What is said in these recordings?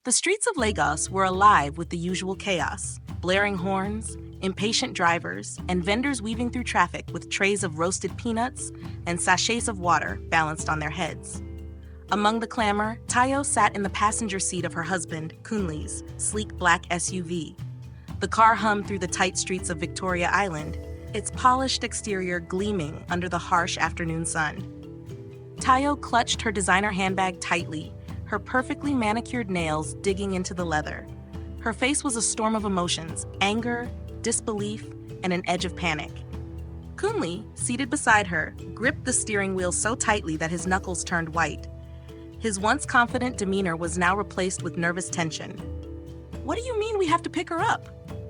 The streets of Lagos were alive with the usual chaos: blaring horns, impatient drivers, and vendors weaving through traffic with trays of roasted peanuts and sachets of water balanced on their heads. Among the clamor, Tayo sat in the passenger seat of her husband, Kunli's, sleek black SUV. The car hummed through the tight streets of Victoria Island, its polished exterior gleaming under the harsh afternoon sun. Tayo clutched her designer handbag tightly, her perfectly manicured nails digging into the leather. Her face was a storm of emotions: anger, disbelief, and an edge of panic. Kunli, seated beside her, gripped the steering wheel so tightly that his knuckles turned white. His once confident demeanor was now replaced with nervous tension. "What do you mean we have to pick her up?"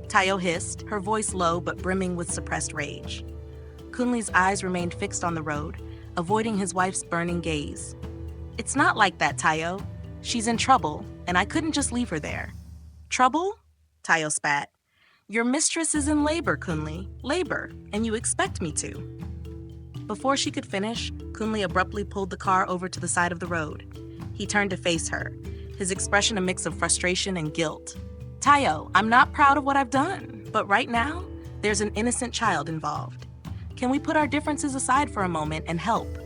Tayo hissed, her voice low but brimming with suppressed rage. Kunli's eyes remained fixed on the road, avoiding his wife's burning gaze. "It's not like that, Tayo. She's in trouble, and I couldn't just leave her there." "Trouble?" Tayo spat. "Your mistress is in labor, Kunli. Labor, and you expect me to." Before she could finish, Kunli abruptly pulled the car over to the side of the road. He turned to face her, his expression a mix of frustration and guilt. "Tayo, I'm not proud of what I've done, but right now, there's an innocent child involved. Can we put our differences aside for a moment and help?"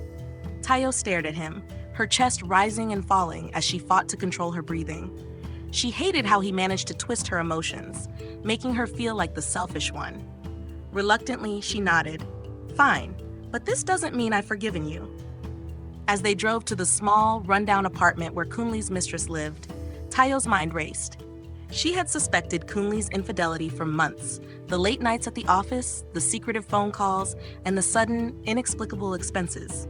Tayo stared at him, her chest rising and falling as she fought to control her breathing. She hated how he managed to twist her emotions, making her feel like the selfish one. Reluctantly, she nodded. "Fine, but this doesn't mean I've forgiven you." As they drove to the small, rundown apartment where Kunli's mistress lived, Tayo's mind raced. She had suspected Kunli's infidelity for months: the late nights at the office, the secretive phone calls, and the sudden, inexplicable expenses.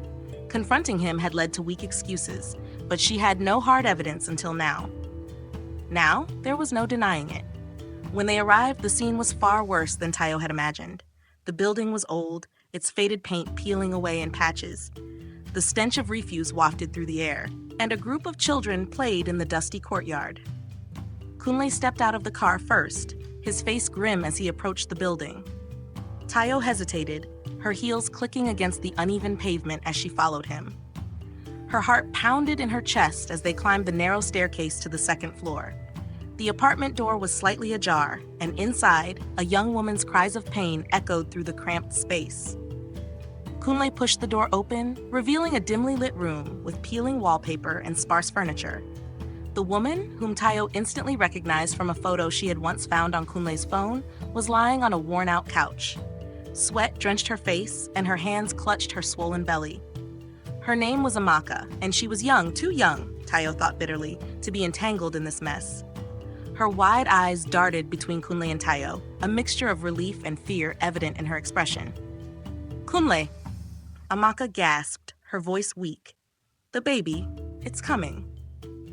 Confronting him had led to weak excuses, but she had no hard evidence until now. Now, there was no denying it. When they arrived, the scene was far worse than Tayo had imagined. The building was old, its faded paint peeling away in patches. The stench of refuse wafted through the air, and a group of children played in the dusty courtyard. Kunle stepped out of the car first, his face grim as he approached the building. Tayo hesitated, her heels clicking against the uneven pavement as she followed him. Her heart pounded in her chest as they climbed the narrow staircase to the second floor. The apartment door was slightly ajar, and inside, a young woman's cries of pain echoed through the cramped space. Kunle pushed the door open, revealing a dimly lit room with peeling wallpaper and sparse furniture. The woman, whom Tayo instantly recognized from a photo she had once found on Kunle's phone, was lying on a worn-out couch. Sweat drenched her face, and her hands clutched her swollen belly. Her name was Amaka, and she was young, too young, Tayo thought bitterly, to be entangled in this mess. Her wide eyes darted between Kunle and Tayo, a mixture of relief and fear evident in her expression. "Kunle!" Amaka gasped, her voice weak. "The baby, it's coming."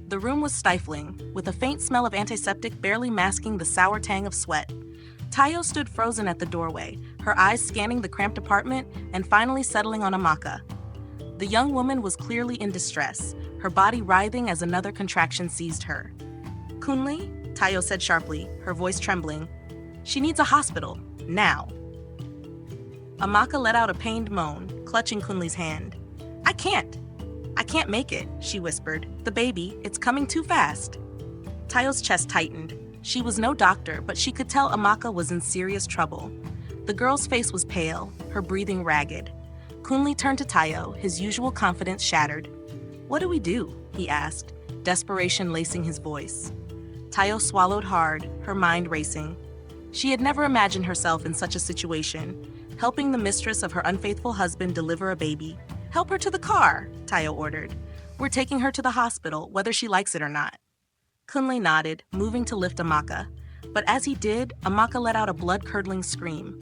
The room was stifling, with a faint smell of antiseptic barely masking the sour tang of sweat. Tayo stood frozen at the doorway, her eyes scanning the cramped apartment and finally settling on Amaka. The young woman was clearly in distress, her body writhing as another contraction seized her. "Kunle," Tayo said sharply, her voice trembling. "She needs a hospital, now." Amaka let out a pained moan, clutching Kunle's hand. I can't make it," she whispered. "The baby, it's coming too fast." Tayo's chest tightened. She was no doctor, but she could tell Amaka was in serious trouble. The girl's face was pale, her breathing ragged. Kunle turned to Tayo, his usual confidence shattered. "What do we do?" he asked, desperation lacing his voice. Tayo swallowed hard, her mind racing. She had never imagined herself in such a situation, helping the mistress of her unfaithful husband deliver a baby. "Help her to the car," Tayo ordered. "We're taking her to the hospital, whether she likes it or not." Kunle nodded, moving to lift Amaka. But as he did, Amaka let out a blood-curdling scream.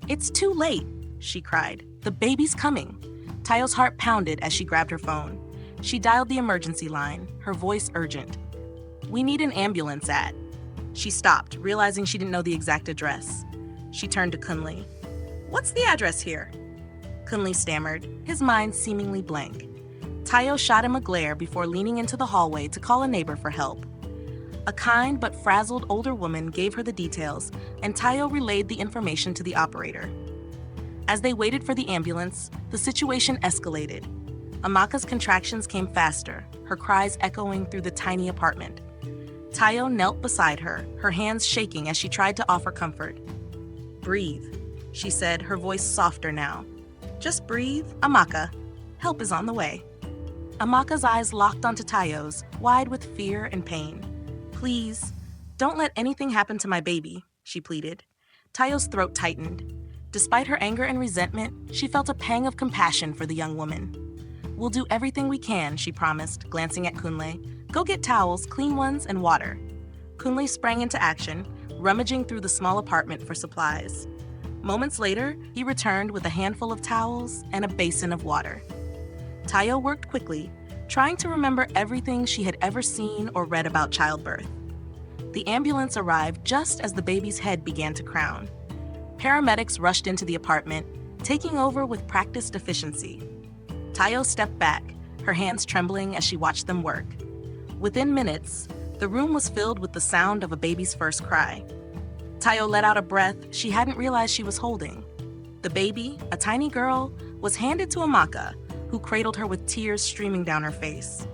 "It's too late," she cried. "The baby's coming." Tayo's heart pounded as she grabbed her phone. She dialed the emergency line, her voice urgent. "We need an ambulance at..." She stopped, realizing she didn't know the exact address. She turned to Kunle. "What's the address here?" Kunle stammered, his mind seemingly blank. Tayo shot him a glare before leaning into the hallway to call a neighbor for help. A kind but frazzled older woman gave her the details, and Tayo relayed the information to the operator. As they waited for the ambulance, the situation escalated. Amaka's contractions came faster, her cries echoing through the tiny apartment. Tayo knelt beside her, her hands shaking as she tried to offer comfort. "Breathe," she said, her voice softer now. "Just breathe, Amaka. Help is on the way." Amaka's eyes locked onto Tayo's, wide with fear and pain. "Please, don't let anything happen to my baby," she pleaded. Tayo's throat tightened. Despite her anger and resentment, she felt a pang of compassion for the young woman. "We'll do everything we can," she promised, glancing at Kunle. "Go get towels, clean ones, and water." Kunle sprang into action, rummaging through the small apartment for supplies. Moments later, he returned with a handful of towels and a basin of water. Tayo worked quickly, trying to remember everything she had ever seen or read about childbirth. The ambulance arrived just as the baby's head began to crown. Paramedics rushed into the apartment, taking over with practiced efficiency. Tayo stepped back, her hands trembling as she watched them work. Within minutes, the room was filled with the sound of a baby's first cry. Tayo let out a breath she hadn't realized she was holding. The baby, a tiny girl, was handed to Amaka, who cradled her with tears streaming down her face.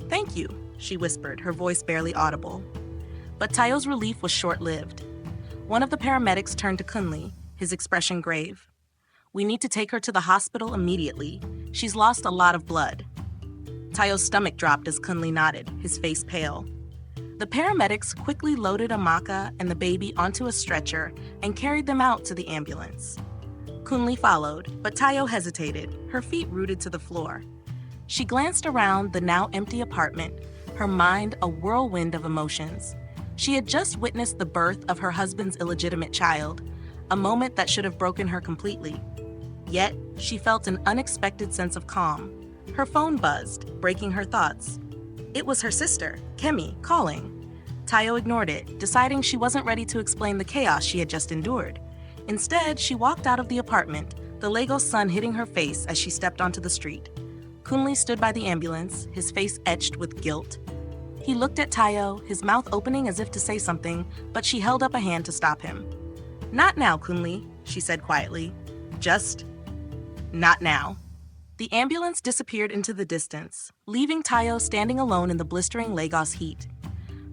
"Thank you," she whispered, her voice barely audible. But Tayo's relief was short-lived. One of the paramedics turned to Kunle, his expression grave. "We need to take her to the hospital immediately. She's lost a lot of blood." Tayo's stomach dropped as Kunle nodded, his face pale. The paramedics quickly loaded Amaka and the baby onto a stretcher and carried them out to the ambulance. Kunle followed, but Tayo hesitated, her feet rooted to the floor. She glanced around the now empty apartment, her mind a whirlwind of emotions. She had just witnessed the birth of her husband's illegitimate child, a moment that should have broken her completely. Yet, she felt an unexpected sense of calm. Her phone buzzed, breaking her thoughts. It was her sister, Kemi, calling. Tayo ignored it, deciding she wasn't ready to explain the chaos she had just endured. Instead, she walked out of the apartment, the Lego sun hitting her face as she stepped onto the street. Kunle stood by the ambulance, his face etched with guilt. He looked at Tayo, his mouth opening as if to say something, but she held up a hand to stop him. "Not now, Kunle," she said quietly. "Just not now." The ambulance disappeared into the distance, leaving Tayo standing alone in the blistering Lagos heat.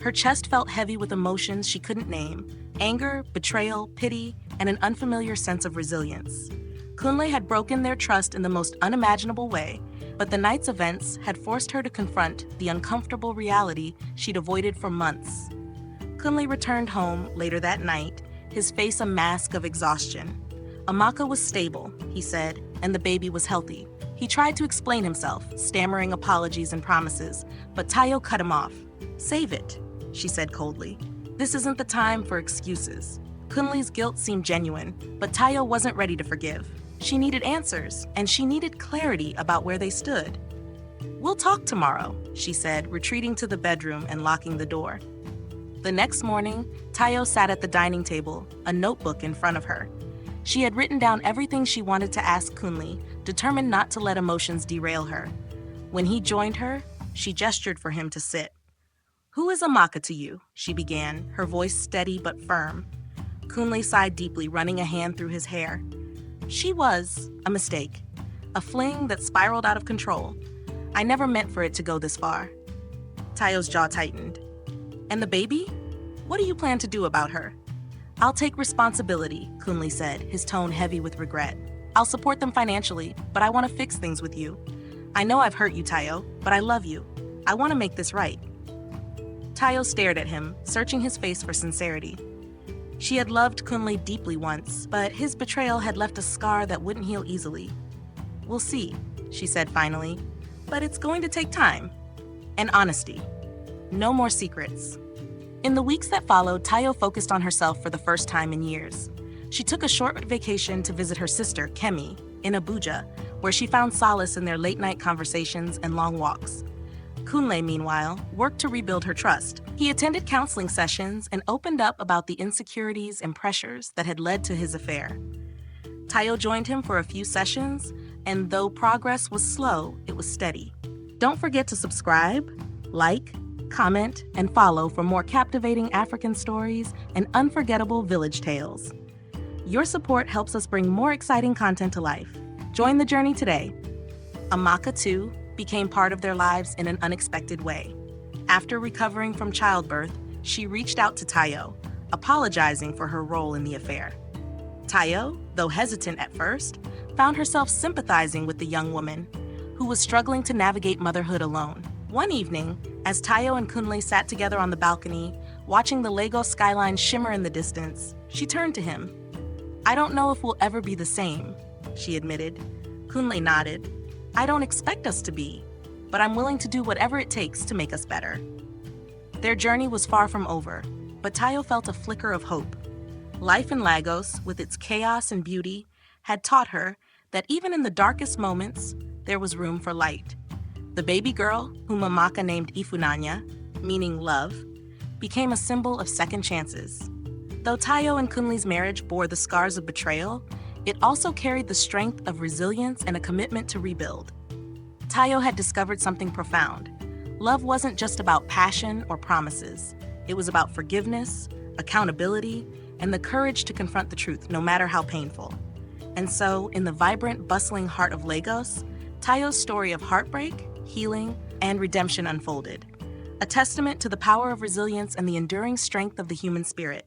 Her chest felt heavy with emotions she couldn't name: anger, betrayal, pity, and an unfamiliar sense of resilience. Kunle had broken their trust in the most unimaginable way, but the night's events had forced her to confront the uncomfortable reality she'd avoided for months. Kunle returned home later that night, his face a mask of exhaustion. Amaka was stable, he said, and the baby was healthy. He tried to explain himself, stammering apologies and promises, but Tayo cut him off. "Save it," she said coldly. "This isn't the time for excuses." Kunle's guilt seemed genuine, but Tayo wasn't ready to forgive. She needed answers, and she needed clarity about where they stood. "We'll talk tomorrow," she said, retreating to the bedroom and locking the door. The next morning, Tayo sat at the dining table, a notebook in front of her. She had written down everything she wanted to ask Kunle, determined not to let emotions derail her. When he joined her, she gestured for him to sit. "Who is Amaka to you?" she began, her voice steady but firm. Kunle sighed deeply, running a hand through his hair. "She was a mistake, a fling that spiraled out of control. I never meant for it to go this far." Tayo's jaw tightened. "And the baby? What do you plan to do about her?" "I'll take responsibility," Kunle said, his tone heavy with regret. "I'll support them financially, but I want to fix things with you. I know I've hurt you, Tayo, but I love you. I want to make this right." Tayo stared at him, searching his face for sincerity. She had loved Kunle deeply once, but his betrayal had left a scar that wouldn't heal easily. "We'll see," she said finally, "but it's going to take time. And honesty. No more secrets." In the weeks that followed, Tayo focused on herself for the first time in years. She took a short vacation to visit her sister, Kemi, in Abuja, where she found solace in their late-night conversations and long walks. Kunle, meanwhile, worked to rebuild her trust. He attended counseling sessions and opened up about the insecurities and pressures that had led to his affair. Tayo joined him for a few sessions, and though progress was slow, it was steady. Don't forget to subscribe, like, comment, and follow for more captivating African stories and unforgettable village tales. Your support helps us bring more exciting content to life. Join the journey today. Amaka, too, became part of their lives in an unexpected way. After recovering from childbirth, She reached out to Tayo, apologizing for her role in the affair. Tayo, though hesitant at first, found herself sympathizing with the young woman, who was struggling to navigate motherhood alone. One evening, as Tayo and Kunle sat together on the balcony, watching the Lagos skyline shimmer in the distance, she turned to him. "I don't know if we'll ever be the same," she admitted. Kunle nodded. "I don't expect us to be, but I'm willing to do whatever it takes to make us better." Their journey was far from over, but Tayo felt a flicker of hope. Life in Lagos, with its chaos and beauty, had taught her that even in the darkest moments, there was room for light. The baby girl, whom Amaka named Ifunanya, meaning love, became a symbol of second chances. Though Tayo and Kunle's marriage bore the scars of betrayal, it also carried the strength of resilience and a commitment to rebuild. Tayo had discovered something profound. Love wasn't just about passion or promises. It was about forgiveness, accountability, and the courage to confront the truth, no matter how painful. And so, in the vibrant, bustling heart of Lagos, Tayo's story of heartbreak, healing, and redemption unfolded, a testament to the power of resilience and the enduring strength of the human spirit.